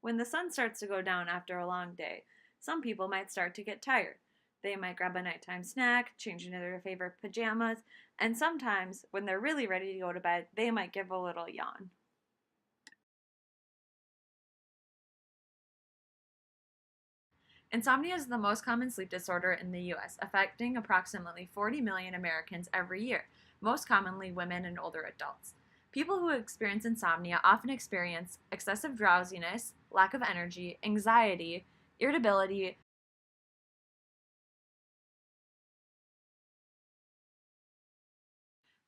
When the sun starts to go down after a long day, some people might start to get tired. They might grab a nighttime snack, change into their favorite pajamas, and sometimes, when they're really ready to go to bed, they might give a little yawn. Insomnia is the most common sleep disorder in the US, affecting approximately 40 million Americans every year, most commonly women and older adults. People who experience insomnia often experience excessive drowsiness, lack of energy, anxiety, irritability.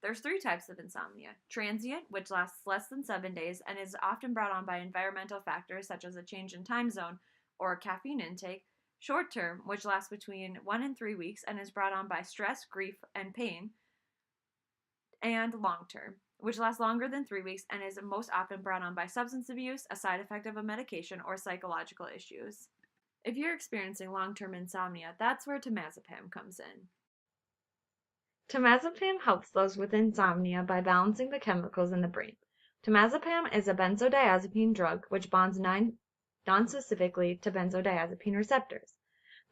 There's three types of insomnia: transient, which lasts less than 7 days and is often brought on by environmental factors such as a change in time zone or caffeine intake; short term, which lasts between 1 and 3 weeks and is brought on by stress, grief, and pain; and long term, which lasts longer than 3 weeks and is most often brought on by substance abuse, a side effect of a medication, or psychological issues. If you're experiencing long term insomnia, that's where temazepam comes in. Temazepam helps those with insomnia by balancing the chemicals in the brain. Temazepam is a benzodiazepine drug which bonds non-specifically to benzodiazepine receptors.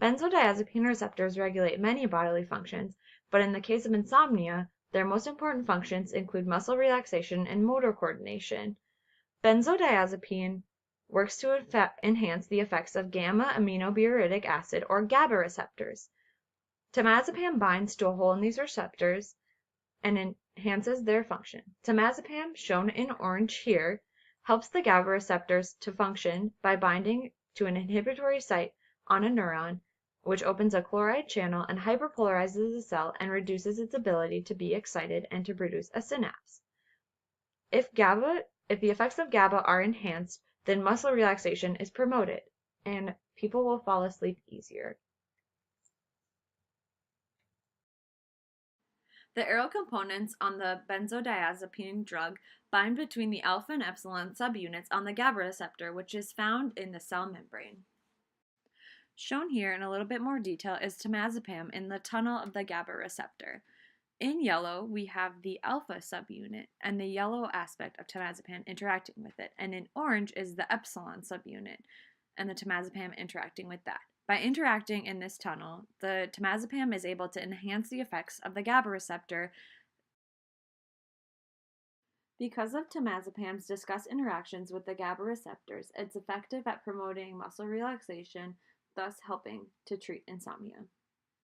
Benzodiazepine receptors regulate many bodily functions, but in the case of insomnia, their most important functions include muscle relaxation and motor coordination. Benzodiazepine works to enhance the effects of gamma-aminobutyric acid or GABA receptors. Temazepam binds to a hole in these receptors and enhances their function. Temazepam, shown in orange here, helps the GABA receptors to function by binding to an inhibitory site on a neuron, which opens a chloride channel and hyperpolarizes the cell and reduces its ability to be excited and to produce a synapse. If the effects of GABA are enhanced, then muscle relaxation is promoted, and people will fall asleep easier. The aryl components on the benzodiazepine drug bind between the alpha and epsilon subunits on the GABA receptor, which is found in the cell membrane. Shown here in a little bit more detail is temazepam in the tunnel of the GABA receptor. In yellow, we have the alpha subunit and the yellow aspect of temazepam interacting with it, and in orange is the epsilon subunit and the temazepam interacting with that. By interacting in this tunnel, the temazepam is able to enhance the effects of the GABA receptor. Because of temazepam's discussed interactions with the GABA receptors, it's effective at promoting muscle relaxation, thus helping to treat insomnia.